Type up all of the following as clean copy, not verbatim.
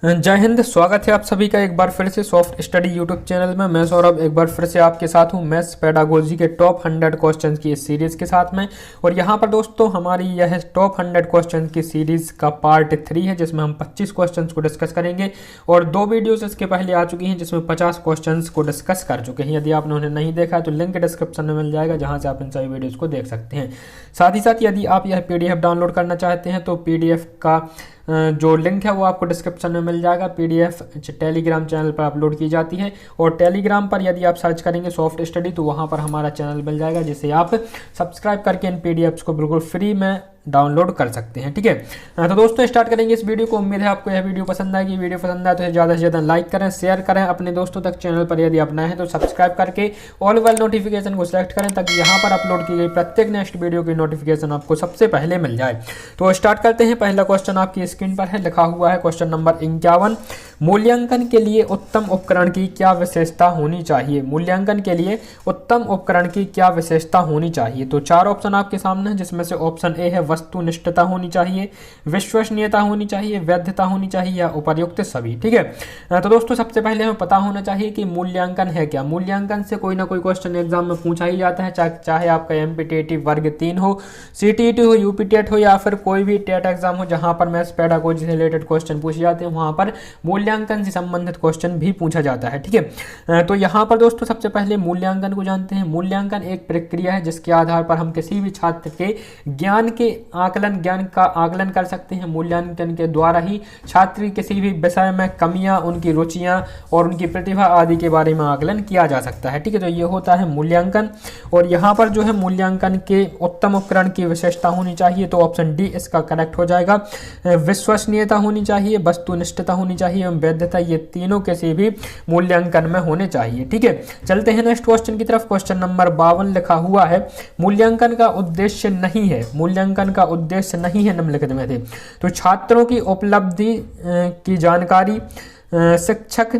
जय हिंद। स्वागत है आप सभी का एक बार फिर से सॉफ्ट स्टडी यूट्यूब चैनल में। मैं सौरभ एक बार फिर से आपके साथ हूं मैथ्स पेडागोजी के टॉप 100 क्वेश्चंस की इस सीरीज़ के साथ में। और यहां पर दोस्तों हमारी यह टॉप 100 क्वेश्चंस की सीरीज़ का पार्ट 3 है, जिसमें हम 25 क्वेश्चंस को डिस्कस करेंगे। और 2 वीडियोस इसके पहले आ चुकी हैं जिसमें 50 क्वेश्चंस को डिस्कस कर चुके हैं। यदि आपने उन्हें नहीं देखा है तो लिंक डिस्क्रिप्शन में मिल जाएगा, जहाँ से आप इन सभी वीडियोज़ को देख सकते हैं। साथ ही साथ यदि आप यह PDF डाउनलोड करना चाहते हैं तो PDF का जो लिंक है वो आपको डिस्क्रिप्शन में मिल जाएगा। PDF टेलीग्राम चैनल पर अपलोड की जाती है, और टेलीग्राम पर यदि आप सर्च करेंगे सॉफ्ट स्टडी तो वहाँ पर हमारा चैनल मिल जाएगा, जिसे आप सब्सक्राइब करके इन PDFs को बिल्कुल फ्री में डाउनलोड कर सकते हैं। ठीक है, तो दोस्तों स्टार्ट करेंगे इस वीडियो को। उम्मीद है आपको यह वीडियो पसंद आएगी। वीडियो पसंद आए तो ज़्यादा से ज़्यादा लाइक करें, शेयर करें अपने दोस्तों तक। चैनल पर यदि आप नए हैं तो सब्सक्राइब करके ऑल वेल नोटिफिकेशन को सिलेक्ट करें, ताकि यहाँ पर अपलोड की गई प्रत्येक नेक्स्ट वीडियो की नोटिफिकेशन आपको सबसे पहले मिल जाए। तो स्टार्ट करते हैं। पहला क्वेश्चन आपकी स्क्रीन पर है, लिखा हुआ है क्वेश्चन नंबर 51। मूल्यांकन के लिए उत्तम उपकरण की क्या विशेषता होनी चाहिए? मूल्यांकन के लिए उत्तम उपकरण की क्या विशेषता होनी चाहिए? तो 4 ऑप्शन आपके सामने हैं, जिसमें से ऑप्शन ए है वस्तुनिष्ठता होनी चाहिए, विश्वसनीयता होनी चाहिए, वैधता होनी चाहिए, या उपर्युक्त सभी। ठीक है, तो दोस्तों सबसे पहले हमें पता होना चाहिए कि मूल्यांकन है क्या। मूल्यांकन से कोई ना कोई क्वेश्चन एग्जाम में पूछा ही जाता है, चाहे आपका MPTET वर्ग 3 हो, CTET हो, UPTET हो, या फिर कोई भी टेट एग्जाम हो जहां पर मैथ्स पेडागोजी से रिलेटेड क्वेश्चन पूछे जाते हैं, वहां पर मूल्यांकन से संबंधित क्वेश्चन भी पूछा जाता है। ठीक है, तो यहाँ पर दोस्तों सबसे पहले मूल्यांकन को जानते हैं। मूल्यांकन एक प्रक्रिया है जिसके आधार पर हम किसी भी छात्र के ज्ञान का आकलन कर सकते हैं। मूल्यांकन के द्वारा ही छात्र किसी भी विषय में कमियां, उनकी रुचियां और उनकी प्रतिभा आदि के बारे में आकलन किया जा सकता है। ठीक है, तो ये होता है मूल्यांकन। और यहाँ पर जो है मूल्यांकन के उत्तम उपकरण की विशेषता होनी चाहिए, तो ऑप्शन डी इसका करेक्ट हो जाएगा। विश्वसनीयता होनी चाहिए, वस्तुनिष्ठता होनी चाहिए एवं वैधता, ये तीनों किसी भी मूल्यांकन में होने चाहिए। ठीक है, चलते हैं नेक्स्ट क्वेश्चन की तरफ। क्वेश्चन नंबर 52 लिखा हुआ है, मूल्यांकन का उद्देश्य नहीं है। मूल्यांकन का उद्देश्य नहीं है निम्नलिखित में से। तो छात्रों की उपलब्धि की जानकारी, शिक्षक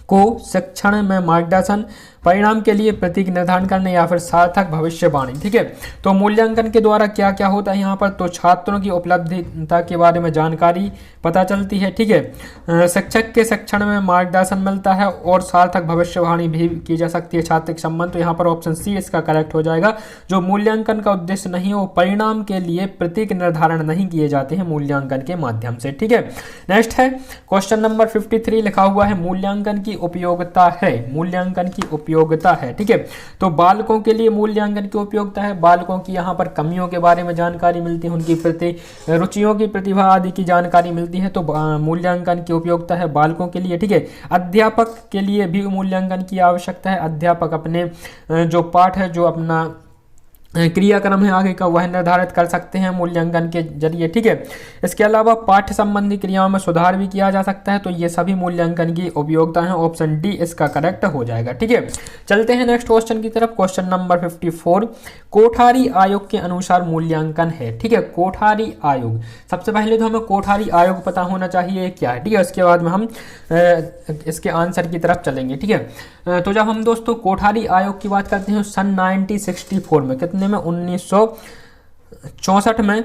को शिक्षण में मार्गदर्शन, परिणाम के लिए प्रतीक निर्धारण करने, या फिर सार्थक भविष्यवाणी। ठीक है, तो मूल्यांकन के द्वारा क्या क्या होता है यहाँ पर? तो छात्रों की उपलब्धिता के बारे में जानकारी पता चलती है। ठीक है, शिक्षक के शिक्षण में मार्गदर्शन मिलता है, और सार्थक भविष्यवाणी भी की जा सकती है छात्र के संबंध। तो यहाँ पर ऑप्शन सी इसका करेक्ट हो जाएगा। जो मूल्यांकन का उद्देश्य नहीं हो, परिणाम के लिए प्रतीक निर्धारण नहीं किए जाते हैं मूल्यांकन के माध्यम से। ठीक है, नेक्स्ट है क्वेश्चन नंबर 53 लिखा हुआ है, मूल्यांकन की उपयोगिता है। मूल्यांकन की उपयोगिता है। ठीक है, तो बालकों के लिए मूल्यांकन की उपयोगिता है। बालकों की यहाँ पर कमियों के बारे में जानकारी मिलती है, उनकी रुचियों की, प्रतिभा आदि की जानकारी मिलती है। तो मूल्यांकन की उपयोगिता है बालकों के लिए। ठीक है, अध्यापक के लिए भी मूल्यांकन की आवश्यकता है। अध्यापक अपने जो पाठ है, जो अपना क्रियाक्रम है आगे का, वह निर्धारित कर सकते हैं मूल्यांकन के जरिए। ठीक है, इसके अलावा पाठ्य संबंधी क्रियाओं में सुधार भी किया जा सकता है। तो ये सभी मूल्यांकन की उपयोगिता है। ऑप्शन डी इसका करेक्ट हो जाएगा। ठीक है, चलते हैं नेक्स्ट क्वेश्चन की तरफ। क्वेश्चन नंबर 54, कोठारी आयोग के अनुसार मूल्यांकन है। ठीक है, कोठारी आयोग, सबसे पहले तो हमें कोठारी आयोग पता होना चाहिए क्या है। ठीक है, उसके बाद में हम इसके आंसर की तरफ चलेंगे। ठीक है, तो जब हम दोस्तों कोठारी आयोग की बात करते हैं सन 1964 में, कितने में, 1964 में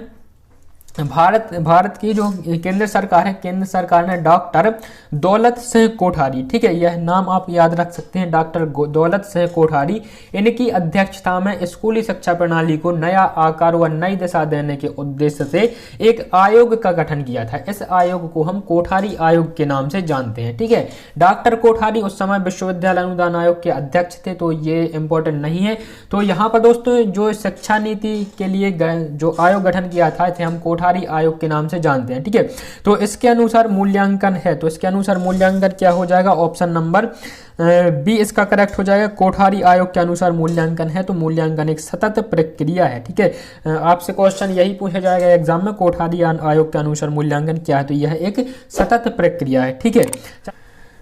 भारत की जो केंद्र सरकार है, केंद्र सरकार ने डॉक्टर दौलत सिंह कोठारी, ठीक है, यह नाम आप याद रख सकते हैं, डॉक्टर दौलत सिंह कोठारी, इनकी अध्यक्षता में स्कूली शिक्षा प्रणाली को नया आकार व नई दिशा देने के उद्देश्य से एक आयोग का गठन किया था। इस आयोग को हम कोठारी आयोग के नाम से जानते हैं। ठीक है, डॉक्टर कोठारी उस समय विश्वविद्यालय अनुदान आयोग के अध्यक्ष थे, तो ये इंपॉर्टेंट नहीं है। तो यहाँ पर दोस्तों जो शिक्षा नीति के लिए जो आयोग गठन किया था, इसे हम कोठारी आयोग के नाम से जानते हैं। ठीक है, तो इसके अनुसार मूल्यांकन है, तो इसके अनुसार मूल्यांकन क्या हो जाएगा? ऑप्शन नंबर बी इसका करेक्ट हो जाएगा। कोठारी आयोग के अनुसार मूल्यांकन है, तो मूल्यांकन एक सतत प्रक्रिया है। ठीक है, आपसे क्वेश्चन यही पूछा जाएगा एग्जाम में, कोठारी आयोग के अनुसार मूल्यांकन क्या है? तो यह एक सतत प्रक्रिया है। ठीक है,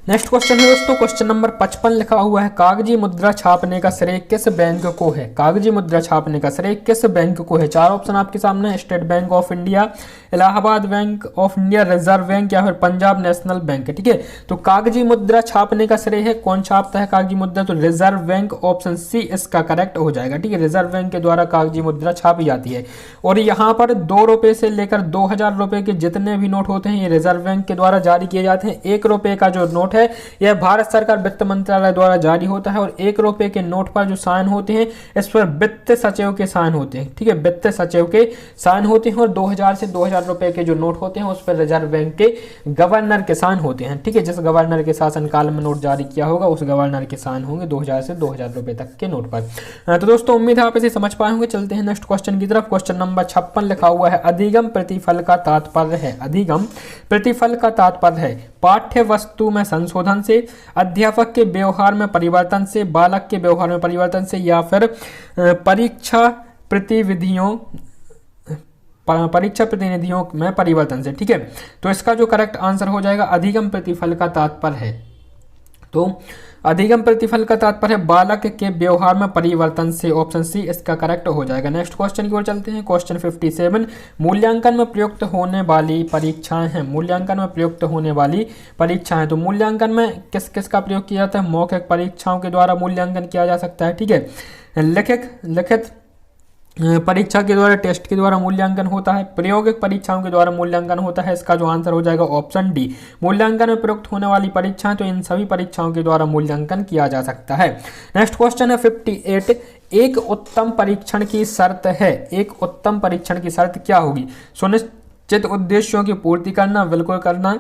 नेक्स्ट क्वेश्चन है दोस्तों, क्वेश्चन नंबर 55 लिखा हुआ है, कागजी मुद्रा छापने का श्रेय किस बैंक को है? कागजी मुद्रा छापने का श्रेय किस बैंक को है? चार ऑप्शन आपके सामने है, state bank of India, Allahabad bank of India, reserve bank या फिर पंजाब नेशनल बैंक है। ठीक है, तो कागजी मुद्रा छापने का श्रेय है, कौन छापता है कागजी मुद्रा? तो रिजर्व बैंक, ऑप्शन सी इसका करेक्ट हो जाएगा। ठीक है, रिजर्व बैंक के द्वारा कागजी मुद्रा छापी जाती है और यहाँ पर 2 रुपए से लेकर 2000 रुपए के जितने भी नोट होते हैं ये रिजर्व बैंक के द्वारा जारी किए जाते हैं। 1 रुपए का जो नोट है यह भारत सरकार वित्त मंत्रालय द्वारा जारी होता है और 1 रुपए के नोट पर जो साइन होते हैं इस पर वित्त सचिव के साइन होते हैं। ठीक है, वित्त सचिव के साइन होते हैं और 2000 से 2000 रुपए के जो नोट होते हैं उस पर रिजर्व बैंक के गवर्नर के साइन होते हैं। ठीक है, जिस गवर्नर के शासनकाल में नोट जारी किया होगा उस गवर्नर के साइन होंगे 2000 से 2000 रुपए तक के नोट पर। तो दोस्तों उम्मीद है आप इसे समझ पाए होंगे। चलते हैं नेक्स्ट क्वेश्चन की तरफ। क्वेश्चन नंबर 56 लिखा हुआ है, अधिगम प्रतिफल का तात्पर्य है, अधिगम प्रतिफल का तात्पर्य है पाठ्य वस्तु में संशोधन से, अध्यापक के व्यवहार में परिवर्तन से, बालक के व्यवहार में परिवर्तन से या फिर परीक्षा प्रतिनिधियों में परिवर्तन से। ठीक है, तो इसका जो करेक्ट आंसर हो जाएगा अधिगम प्रतिफल का तात्पर्य है, तो अधिगम प्रतिफल का तात्पर्य बालक के व्यवहार में परिवर्तन से, ऑप्शन सी इसका करेक्ट हो जाएगा। नेक्स्ट क्वेश्चन की ओर चलते हैं। क्वेश्चन 57, मूल्यांकन में प्रयुक्त होने वाली परीक्षाएं हैं, मूल्यांकन में प्रयुक्त होने वाली परीक्षाएं, तो मूल्यांकन में किस किस का प्रयोग किया जाता है? मौखिक परीक्षाओं के द्वारा मूल्यांकन किया जा सकता है। ठीक है, लिखित परीक्षा के द्वारा, टेस्ट के द्वारा मूल्यांकन होता है, प्रायोगिक परीक्षाओं के द्वारा मूल्यांकन होता है। इसका जो आंसर हो जाएगा ऑप्शन डी। मूल्यांकन में प्रयुक्त होने वाली परीक्षाएं, तो इन सभी परीक्षाओं के द्वारा मूल्यांकन किया जा सकता है। नेक्स्ट क्वेश्चन है 58, एक उत्तम परीक्षण की शर्त है, एक उत्तम परीक्षण की शर्त क्या होगी? सुनिश्चित उद्देश्यों की पूर्ति करना, बिल्कुल करना,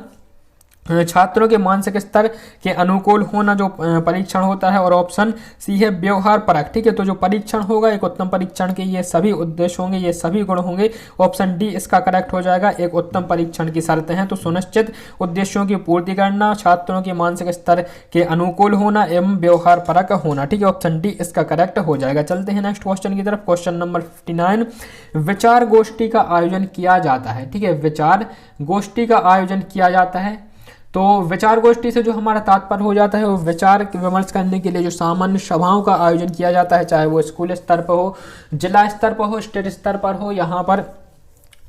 छात्रों के मानसिक स्तर के अनुकूल होना जो परीक्षण होता है, और ऑप्शन सी है व्यवहार परक। ठीक है, तो जो परीक्षण होगा एक उत्तम परीक्षण के ये सभी उद्देश्य होंगे, ये सभी गुण होंगे, ऑप्शन डी इसका करेक्ट हो जाएगा। एक उत्तम परीक्षण की शर्तें हैं तो सुनिश्चित उद्देश्यों की पूर्ति करना, छात्रों के मानसिक स्तर के अनुकूल होना एवं व्यवहार परक होना। ठीक है, ऑप्शन डी इसका करेक्ट हो जाएगा। चलते हैं नेक्स्ट क्वेश्चन की तरफ। क्वेश्चन नंबर 59, विचार गोष्ठी का आयोजन किया जाता है। ठीक है, विचार गोष्ठी का आयोजन किया जाता है, तो विचार गोष्ठी से जो हमारा तात्पर्य हो जाता है वो विचार विमर्श करने के लिए जो सामान्य सभाओं का आयोजन किया जाता है, चाहे वो स्कूल स्तर पर हो, जिला स्तर पर हो, स्टेट स्तर पर हो, यहाँ पर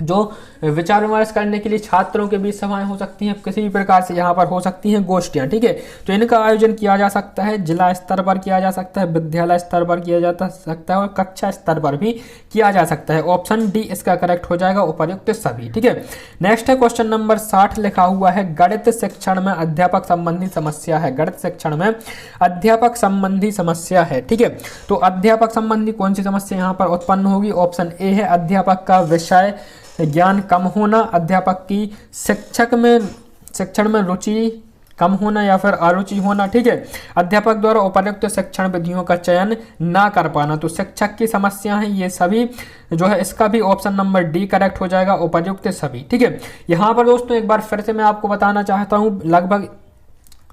जो विचार विमर्श करने के लिए छात्रों के बीच सभाएं हो सकती हैं, किसी भी प्रकार से यहाँ पर हो सकती हैं गोष्ठियाँ। ठीक है, तो इनका आयोजन किया जा सकता है, जिला स्तर पर किया जा सकता है, विद्यालय स्तर पर किया जा सकता है और कक्षा स्तर पर भी किया जा सकता है। ऑप्शन डी इसका करेक्ट हो जाएगा, उपर्युक्त सभी। ठीक है, नेक्स्ट है क्वेश्चन नंबर 60 लिखा हुआ है, गणित शिक्षण में अध्यापक संबंधी समस्या है, गणित शिक्षण में अध्यापक संबंधी समस्या है। ठीक है, तो अध्यापक संबंधी कौन सी समस्या यहाँ पर उत्पन्न होगी? ऑप्शन ए है अध्यापक का विषय ज्ञान कम होना, अध्यापक की शिक्षण में रुचि कम होना या फिर अरुचि होना। ठीक है, अध्यापक द्वारा उपर्युक्त शिक्षण विधियों का चयन ना कर पाना, तो शिक्षक की समस्या है ये सभी जो है, इसका भी ऑप्शन नंबर डी करेक्ट हो जाएगा, उपर्युक्त सभी। ठीक है, यहाँ पर दोस्तों एक बार फिर से मैं आपको बताना चाहता हूँ, लगभग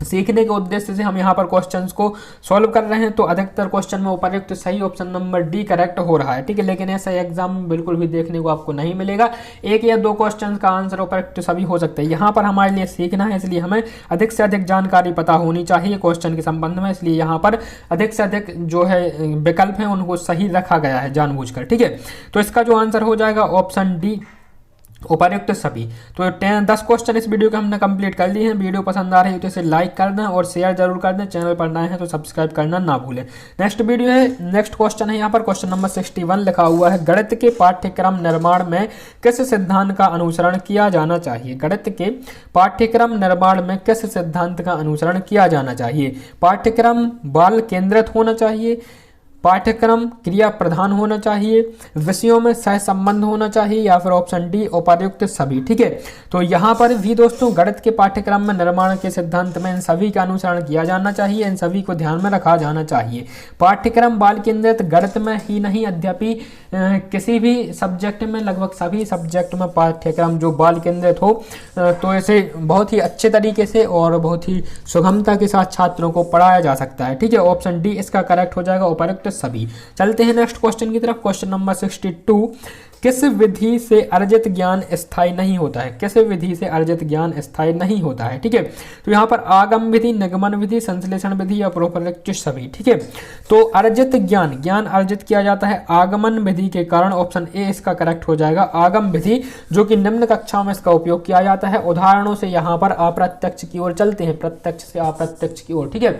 सीखने के उद्देश्य से हम यहाँ पर क्वेश्चंस को सॉल्व कर रहे हैं, तो अधिकतर क्वेश्चन में उपर्युक्त सही ऑप्शन नंबर डी करेक्ट हो रहा है। ठीक है, लेकिन ऐसा एग्जाम में बिल्कुल भी देखने को आपको नहीं मिलेगा, 1 या 2 क्वेश्चंस का आंसर उपर्युक्त सभी हो सकता है। यहाँ पर हमारे लिए सीखना है, इसलिए हमें अधिक से अधिक जानकारी पता होनी चाहिए क्वेश्चन के संबंध में, इसलिए यहाँ पर अधिक से अधिक जो है विकल्प है उनको सही रखा गया है जानबूझकर। ठीक है, तो इसका जो आंसर हो जाएगा ऑप्शन डी, उपर्युक्त सभी। तो 10 क्वेश्चन इस वीडियो के हमने कंप्लीट कर लिए हैं। वीडियो पसंद आ रही है तो इसे लाइक कर दें और शेयर जरूर कर दें, चैनल पर नए हैं तो सब्सक्राइब करना ना भूलें। नेक्स्ट क्वेश्चन है यहाँ पर क्वेश्चन नंबर 61 लिखा हुआ है, गणित के पाठ्यक्रम निर्माण में किस सिद्धांत का अनुसरण किया जाना चाहिए? गणित के पाठ्यक्रम निर्माण में किस सिद्धांत का अनुसरण किया जाना चाहिए? पाठ्यक्रम बाल केंद्रित होना चाहिए, पाठ्यक्रम क्रिया प्रधान होना चाहिए, विषयों में सहसंबंध होना चाहिए या फिर ऑप्शन डी उपर्युक्त सभी। ठीक है, तो यहाँ पर भी दोस्तों गणित के पाठ्यक्रम में निर्माण के सिद्धांत में इन सभी का अनुसरण किया जाना चाहिए, इन सभी को ध्यान में रखा जाना चाहिए। पाठ्यक्रम बाल केंद्रित गणित में ही नहीं, यद्यपि किसी भी सब्जेक्ट में, लगभग सभी सब्जेक्ट में पाठ्यक्रम जो बाल केंद्रित हो तो इसे बहुत ही अच्छे तरीके से और बहुत ही सुगमता के साथ छात्रों को पढ़ाया जा सकता है। ठीक है, ऑप्शन डी इसका करेक्ट हो जाएगा, उपर्युक्त सभी। चलते हैं नेक्स्ट क्वेश्चन की तरफ। क्वेश्चन नंबर 62, किस विधि से अर्जित ज्ञान स्थायी नहीं होता है? किस विधि से अर्जित ज्ञान स्थायी नहीं होता है? ठीक है, तो यहाँ पर आगम विधि, निगमन विधि, संश्लेषण विधि या उपरोक्त सभी। ठीक है, तो अर्जित ज्ञान अर्जित किया जाता है आगमन विधि के कारण। ऑप्शन ए इसका करेक्ट हो जाएगा, आगम विधि, जो कि निम्न कक्षा में इसका उपयोग किया जाता है। उदाहरणों से यहाँ पर अप्रत्यक्ष की ओर चलते हैं, प्रत्यक्ष से अप्रत्यक्ष की ओर। ठीक है,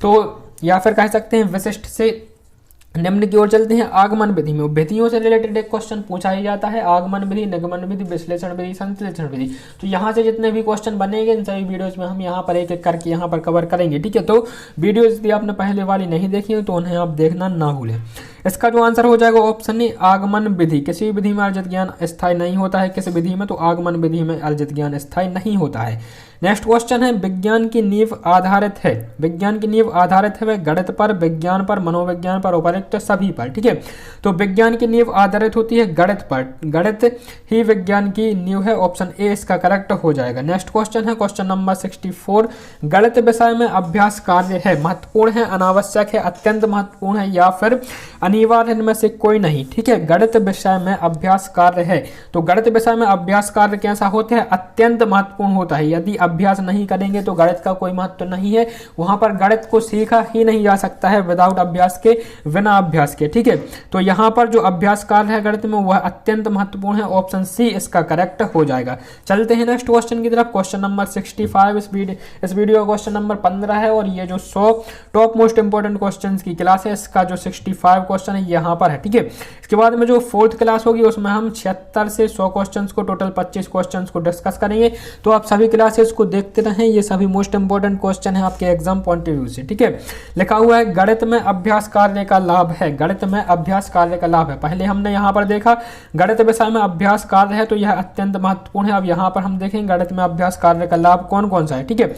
तो या फिर कह सकते हैं विशिष्ट से निम्न की ओर चलते हैं। आगमन विधि में विधियों से रिलेटेड एक क्वेश्चन पूछा ही जाता है, आगमन विधि, निगमन विधि, विश्लेषण विधि, संश्लेषण विधि। तो यहाँ से जितने भी क्वेश्चन बनेंगे इन सभी वीडियोस में हम यहाँ पर एक एक करके यहाँ पर कवर करेंगे। ठीक है, तो वीडियोस यदि आपने पहले वाली नहीं देखी है तो उन्हें आप देखना ना भूलें। इसका जो आंसर हो जाएगा ऑप्शन ए, आगमन विधि। किसी विधि में अर्जित ज्ञान स्थायी नहीं होता है, किसी विधि में, तो आगमन विधि में अर्जित ज्ञान स्थायी नहीं होता है। नेक्स्ट क्वेश्चन है, विज्ञान की नींव आधारित है। विज्ञान की नींव आधारित है वह गणित पर, विज्ञान पर, मनोविज्ञान पर, उपर्युक्त सभी पर। ठीक है, तो विज्ञान की नींव आधारित होती है गणित पर, गणित ही विज्ञान की नींव है। ऑप्शन ए इसका करेक्ट हो जाएगा। नेक्स्ट क्वेश्चन है क्वेश्चन नंबर 64, गणित विषय में अभ्यास कार्य है, महत्वपूर्ण है, अनावश्यक है, अत्यंत महत्वपूर्ण है या फिर अनिवार्य, इनमें से कोई नहीं। ठीक है, गणित विषय में अभ्यास कार्य है, तो गणित विषय में अभ्यास कार्य कैसा होता है? अत्यंत महत्वपूर्ण होता है। यदि अभ्यास नहीं करेंगे तो गणित का कोई महत्व नहीं है, वहां पर गणित को सीखा ही नहीं जा सकता है विदाउट अभ्यास के, बिना अभ्यास के। ठीक है, तो यहाँ पर जो अभ्यास कार्य है गणित में वह अत्यंत महत्वपूर्ण है। ऑप्शन सी इसका करेक्ट हो जाएगा। चलते हैं नेक्स्ट क्वेश्चन की तरफ, क्वेश्चन नंबर 65। इस वीडियो का क्वेश्चन नंबर 15 है और ये जो 100 टॉप मोस्ट इंपोर्टेंट क्वेश्चन की क्लास है, इसका जो 65 क्वेश्चन है यहाँ पर है। ठीक है, इसके बाद में जो 4th क्लास होगी उसमें हम 76 से 100 क्वेश्चन को, टोटल 25 क्वेश्चन को डिस्कस करेंगे। तो आप सभी क्लासेस को देखते रहें, ये सभी मोस्ट इंपोर्टेंट क्वेश्चन है आपके एग्जाम पॉइंट ऑफ व्यू से। ठीक है, लिखा हुआ है गणित में अभ्यास कार्य का लाभ है, गणित में अभ्यास कार्य का लाभ है। पहले हमने यहाँ पर देखा गणित विषय में अभ्यास कार्य है तो यह अत्यंत महत्वपूर्ण है। अब यहाँ पर हम देखेंगे गणित में अभ्यास कार्य का लाभ कौन कौन सा है। ठीक है,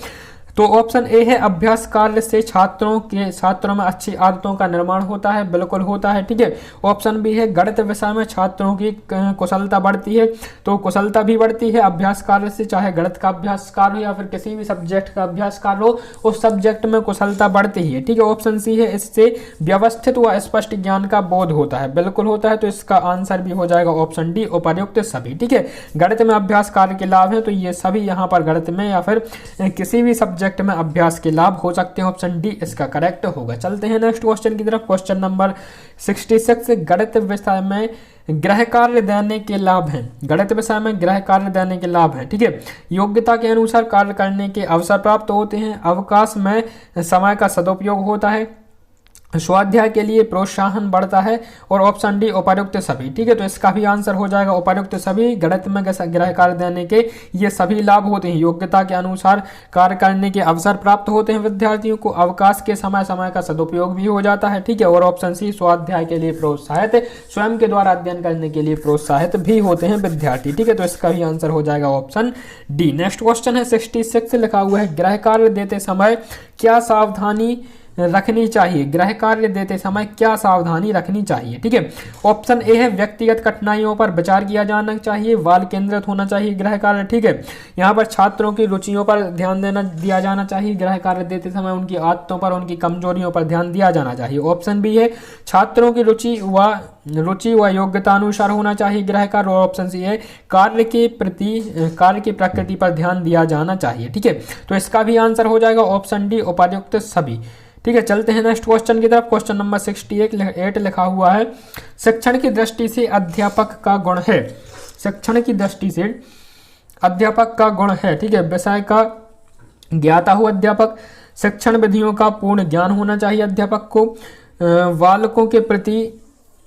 तो ऑप्शन ए है, अभ्यास कार्य से छात्रों में अच्छी आदतों का निर्माण होता है, बिल्कुल होता है। ठीक है, ऑप्शन बी है, गणित विषय में छात्रों की कुशलता बढ़ती है, तो कुशलता भी बढ़ती है अभ्यास कार्य से, चाहे गणित का अभ्यास कार्य हो या फिर किसी भी सब्जेक्ट का अभ्यास कार्य हो, उस सब्जेक्ट में कुशलता बढ़ती है। ठीक है, ऑप्शन सी है, इससे व्यवस्थित व स्पष्ट ज्ञान का बोध होता है, बिल्कुल होता है। तो इसका आंसर भी हो जाएगा ऑप्शन डी, उपर्युक्त सभी। ठीक है, गणित में अभ्यास कार्य के लाभ है तो ये सभी यहाँ पर गणित में या फिर किसी भी सब्जेक्ट में अभ्यास के लाभ हो सकते हैं। ऑप्शन डी इसका करेक्ट होगा। चलते हैं नेक्स्ट क्वेश्चन की तरफ, क्वेश्चन नंबर 66, गणित विषय में गृह कार्य देने के लाभ हैं। गणित विषय में गृह कार्य देने के लाभ हैं। ठीक है, योग्यता के अनुसार कार्य करने के अवसर प्राप्त होते हैं, अवकाश में समय का सदुपयोग होता है, स्वाध्याय के लिए प्रोत्साहन बढ़ता है, और ऑप्शन डी उपर्युक्त सभी। ठीक है, तो इसका भी आंसर हो जाएगा उपर्युक्त सभी। गणित में गृह कार्य देने के ये सभी लाभ होते हैं, योग्यता के अनुसार कार्य करने के अवसर प्राप्त होते हैं विद्यार्थियों को, अवकाश के समय का सदुपयोग भी हो जाता है। ठीक है, और ऑप्शन सी, स्वाध्याय के लिए प्रोत्साहित, स्वयं के द्वारा अध्ययन करने के लिए प्रोत्साहित भी होते हैं विद्यार्थी। ठीक है, तो इसका भी आंसर हो जाएगा ऑप्शन डी। नेक्स्ट क्वेश्चन है 66, लिखा हुआ है, गृह कार्य देते समय क्या सावधानी रखनी चाहिए? गृह कार्य देते समय क्या सावधानी रखनी चाहिए? ठीक है, ऑप्शन ए है, व्यक्तिगत कठिनाइयों पर विचार किया जाना चाहिए, बाल केंद्रित होना चाहिए गृह कार्य। ठीक है, यहाँ पर छात्रों की रुचियों पर ध्यान दिया जाना चाहिए गृह कार्य देते समय, उनकी आदतों पर, उनकी कमजोरियों पर ध्यान दिया जाना चाहिए। ऑप्शन बी है, छात्रों की रुचि व योग्यता अनुसार होना चाहिए गृह कार्य, और ऑप्शन सी है, कार्य की प्रकृति पर ध्यान दिया जाना चाहिए। ठीक है, तो इसका भी आंसर हो जाएगा ऑप्शन डी, उपर्युक्त सभी। ठीक है, चलते हैं नेक्स्ट क्वेश्चन की तरफ, क्वेश्चन नंबर 68 लिखा हुआ है, शिक्षण की दृष्टि से अध्यापक का गुण है। शिक्षण की दृष्टि से अध्यापक का गुण है। ठीक है, विषय का ज्ञाता हो अध्यापक, शिक्षण विधियों का पूर्ण ज्ञान होना चाहिए अध्यापक को,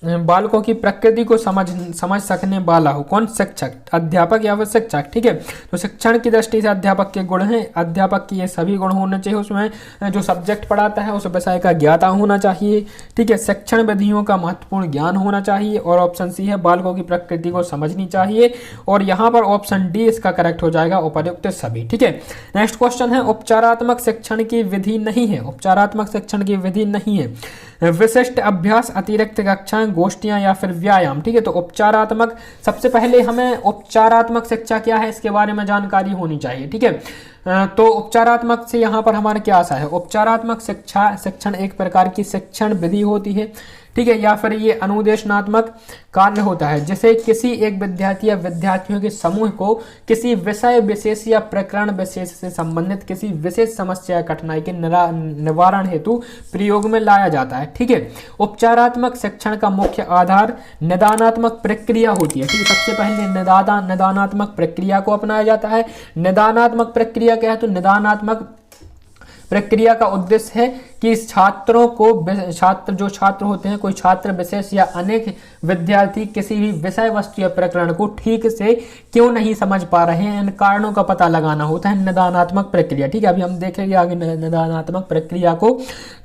बालकों की प्रकृति को समझ सकने वाला हो। कौन? शिक्षक, अध्यापक या फिर शिक्षक। ठीक है, तो शिक्षण की दृष्टि से अध्यापक के गुण हैं, अध्यापक की ये सभी गुण होने चाहिए। उसमें जो सब्जेक्ट पढ़ाता है उस विषय का ज्ञाता होना चाहिए। ठीक है, शिक्षण विधियों का महत्वपूर्ण ज्ञान होना चाहिए, और ऑप्शन सी है, बालकों की प्रकृति को समझनी चाहिए, और यहाँ पर ऑप्शन डी इसका करेक्ट हो जाएगा, उपर्युक्त सभी। ठीक है, नेक्स्ट क्वेश्चन है, उपचारात्मक शिक्षण की विधि नहीं है। उपचारात्मक शिक्षण की विधि नहीं है, विशिष्ट अभ्यास, अतिरिक्त कक्षाएं, गोष्ठियां या फिर व्यायाम। ठीक है, तो उपचारात्मक, सबसे पहले हमें उपचारात्मक शिक्षा क्या है इसके बारे में जानकारी होनी चाहिए। ठीक है, तो उपचारात्मक से यहाँ पर हमारा क्या आशा है? उपचारात्मक शिक्षण एक प्रकार की शिक्षण विधि होती है। ठीक है, या फिर ये अनुदेशनात्मक कार्य होता है जिसे किसी एक विद्यार्थी या विद्यार्थियों के समूह को किसी विषय विशेष या प्रकरण विशेष से संबंधित किसी विशेष समस्या या कठिनाई के निवारण हेतु प्रयोग में लाया जाता है। ठीक है, उपचारात्मक शिक्षण का मुख्य आधार निदानात्मक प्रक्रिया होती है। ठीक है, सबसे पहले निदानात्मक प्रक्रिया को अपनाया जाता है। निदानात्मक प्रक्रिया क्या है? तो निदानात्मक प्रक्रिया का उद्देश्य है कि छात्रों को छात्र होते हैं, कोई छात्र विशेष या अनेक विद्यार्थी किसी भी विषय वस्तु या प्रकरण को ठीक से क्यों नहीं समझ पा रहे हैं, इन कारणों का पता लगाना होता है निदानात्मक प्रक्रिया। ठीक है, अभी हम देखेंगे आगे निदानात्मक प्रक्रिया को।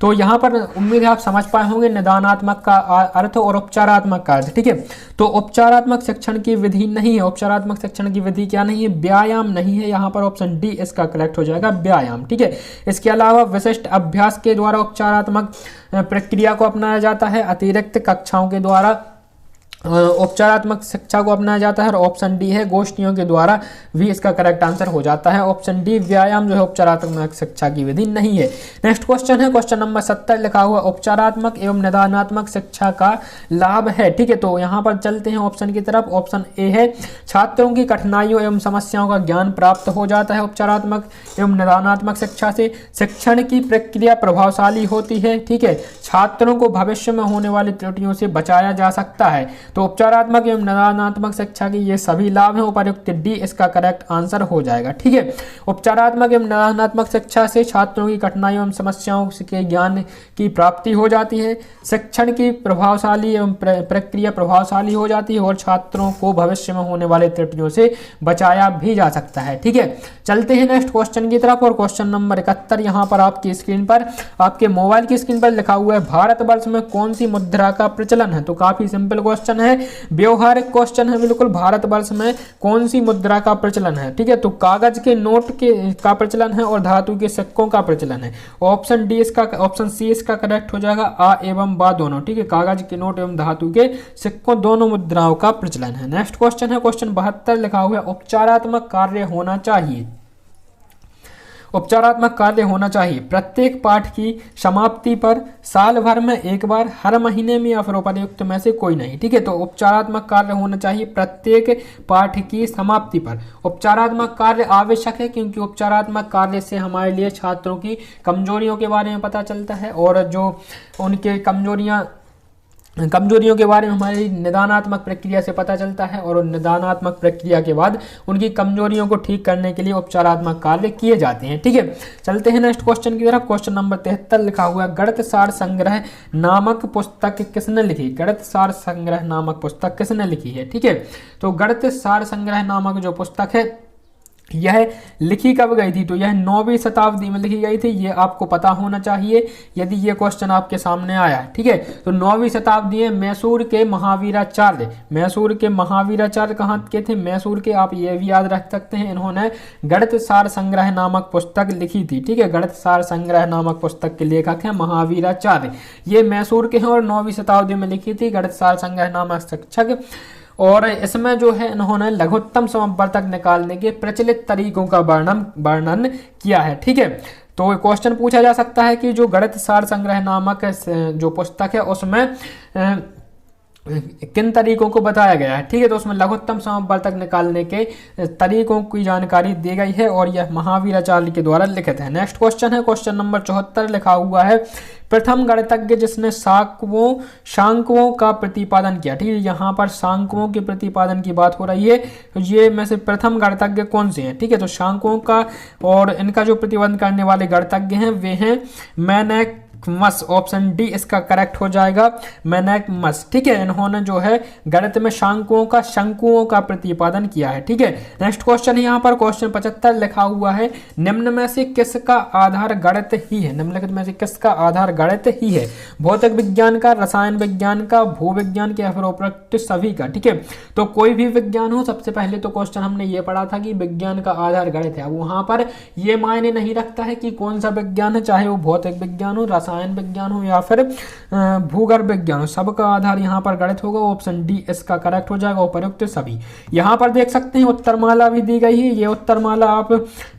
तो यहाँ पर उम्मीद है आप समझ पाए होंगे निदानात्मक का अर्थ और उपचारात्मक का अर्थ। ठीक है, तो उपचारात्मक शिक्षण की विधि नहीं है। उपचारात्मक शिक्षण की विधि क्या नहीं है? व्यायाम नहीं है। यहाँ पर ऑप्शन डी इसका करेक्ट हो जाएगा, व्यायाम। ठीक है, इसके अलावा विशिष्ट अभ्यास के द्वारा उपचारात्मक प्रक्रिया को अपनाया जाता है। अतिरिक्त कक्षाओं के द्वारा उपचारात्मक शिक्षा को अपनाया जाता है। और ऑप्शन डी है गोष्ठियों के द्वारा भी इसका करेक्ट आंसर हो जाता है। ऑप्शन डी व्यायाम जो है उपचारात्मक शिक्षा की विधि नहीं है। नेक्स्ट क्वेश्चन है क्वेश्चन नंबर 70 लिखा हुआ उपचारात्मक एवं निदानात्मक शिक्षा का लाभ है। ठीक है, तो यहाँ पर चलते हैं ऑप्शन की तरफ। ऑप्शन ए है छात्रों की कठिनाइयों एवं समस्याओं का ज्ञान प्राप्त हो जाता है उपचारात्मक एवं निदानात्मक शिक्षा से। शिक्षण की प्रक्रिया प्रभावशाली होती है। ठीक है, छात्रों को भविष्य में होने वाली त्रुटियों से बचाया जा सकता है। तो उपचारात्मक एवं निदानात्मक शिक्षा के ये सभी लाभ हैं। उपर्युक्त डी इसका करेक्ट आंसर हो जाएगा। ठीक है, उपचारात्मक एवं निदानात्मक शिक्षा से छात्रों की कठिनाइयों एवं समस्याओं के ज्ञान की प्राप्ति हो जाती है। शिक्षण की प्रभावशाली एवं प्रक्रिया प्रभावशाली हो जाती है और छात्रों को भविष्य में होने वाले त्रुटियों से बचाया भी जा सकता है। ठीक है, चलते हैं नेक्स्ट क्वेश्चन की तरफ। और क्वेश्चन नंबर 71 यहाँ पर आपकी स्क्रीन पर, आपके मोबाइल की स्क्रीन पर लिखा हुआ है भारतवर्ष में कौन सी मुद्रा का प्रचलन है। तो काफी सिंपल क्वेश्चन है, व्यवहारिक क्वेश्चन है बिल्कुल। भारतवर्ष में कौन सी मुद्रा का प्रचलन है? ठीक है, तो कागज के नोट का प्रचलन है और धातु के सिक्कों का प्रचलन है। ऑप्शन सी इसका करेक्ट हो जाएगा, आ एवं बा दोनों। ठीक है, कागज के नोट एवं धातु के सिक्कों दोनों मुद्राओं का प्रचलन है। नेक्स्ट क्वेश्चन है क्वेश्चन 72 लिखा हुआ है उपचारात्मक कार्य होना चाहिए। उपचारात्मक कार्य होना चाहिए प्रत्येक पाठ की समाप्ति पर, साल भर में एक बार, हर महीने में, या फिर उपर्युक्त में से कोई नहीं। ठीक है, तो उपचारात्मक कार्य होना चाहिए प्रत्येक पाठ की समाप्ति पर। उपचारात्मक कार्य आवश्यक है क्योंकि उपचारात्मक कार्य से हमारे लिए छात्रों की कमजोरियों के बारे में पता चलता है और जो उनके कमजोरियों के बारे में हमारी निदानात्मक प्रक्रिया से पता चलता है और निदानात्मक प्रक्रिया के बाद उनकी कमजोरियों को ठीक करने के लिए उपचारात्मक कार्य किए जाते हैं। ठीक है, चलते हैं नेक्स्ट क्वेश्चन की तरफ। क्वेश्चन नंबर 73 लिखा हुआ है गणित सार संग्रह नामक पुस्तक किसने लिखी? गणित सार संग्रह नामक पुस्तक किसने लिखी है? ठीक है, तो गणित सार संग्रह नामक जो पुस्तक है यह लिखी कब गई थी? तो यह 9वीं शताब्दी में लिखी गई थी। ये आपको पता होना चाहिए यदि ये क्वेश्चन आपके सामने आया है। ठीक है, तो 9वीं शताब्दी में मैसूर के महावीराचार्य कहाँ के थे? मैसूर के। आप ये भी याद रख सकते हैं, इन्होंने गणित सार संग्रह नामक पुस्तक लिखी थी। ठीक है, गणित सार संग्रह नामक पुस्तक के लेखक हैं महावीराचार्य। ये मैसूर के हैं और 9वीं शताब्दी में लिखी थी गणित सार संग्रह नामक शिक्षक। और इसमें जो है इन्होंने लघुत्तम समवर्तक निकालने के प्रचलित तरीकों का वर्णन किया है। ठीक है, तो क्वेश्चन पूछा जा सकता है कि जो गणित सार संग्रह नामक जो पुस्तक है उसमें किन तरीकों को बताया गया है। ठीक है, तो उसमें लघुत्तम समवर्तक निकालने के तरीकों की जानकारी दी गई है और यह महावीराचार्य के द्वारा लिखित है। नेक्स्ट क्वेश्चन है क्वेश्चन नंबर 74 लिखा हुआ है प्रथम गणितज्ञ जिसने सांख्यों का प्रतिपादन किया। ठीक है, यहाँ पर सांख्यों के प्रतिपादन की बात हो रही है। तो ये में से प्रथम गणितज्ञ कौन से हैं? ठीक है, तो सांख्यों का और इनका जो प्रतिपादन करने वाले गणितज्ञ हैं वे हैं मैनेकमस। ऑप्शन डी इसका करेक्ट हो जाएगा, मैनेकमस। ठीक है, इन्होंने जो है गणित में शंकुओं का प्रतिपादन किया है। ठीक है, नेक्स्ट क्वेश्चन है यहाँ पर क्वेश्चन 75 लिखा हुआ है निम्न में से किसका आधार गणित ही है? निम्नलिखित में से किसका आधार गणित ही है? भौतिक विज्ञान का, रसायन विज्ञान का, भूविज्ञान के, या फिर उपरोक्त सभी का। ठीक है, तो कोई भी विज्ञान हो, सबसे पहले तो क्वेश्चन हमने ये पढ़ा था कि विज्ञान का आधार गणित है। अब वहां पर ये मायने नहीं रखता है कि कौन सा विज्ञान है, चाहे वो भौतिक विज्ञान हो, रसायन विज्ञान हो या फिर भूगर्भ विज्ञान हो, सबका आधार यहाँ पर गणित होगा। ऑप्शन डी इसका करेक्ट हो जाएगा। उपयुक्त सभी। यहाँ पर देख सकते हैं उत्तरमाला भी दी गई है। ये उत्तरमाला आप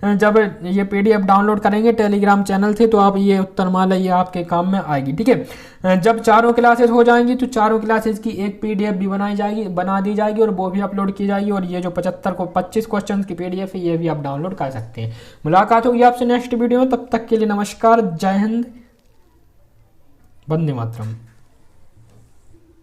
जब ये PDF डाउनलोड करेंगे टेलीग्राम चैनल से तो आप ये उत्तरमाला ये आपके काम में आएगी। ठीक है, जब चारों क्लासेस हो जाएंगी तो चारों क्लासेस की एक PDF भी बना दी जाएगी और वो भी अपलोड की जाएगी। और ये जो 25 क्वेश्चन की PDF है ये भी आप डाउनलोड कर सकते हैं। मुलाकात होगी आपसे नेक्स्ट वीडियो में, तब तक के लिए नमस्कार, जय हिंद, वंदे मातरम।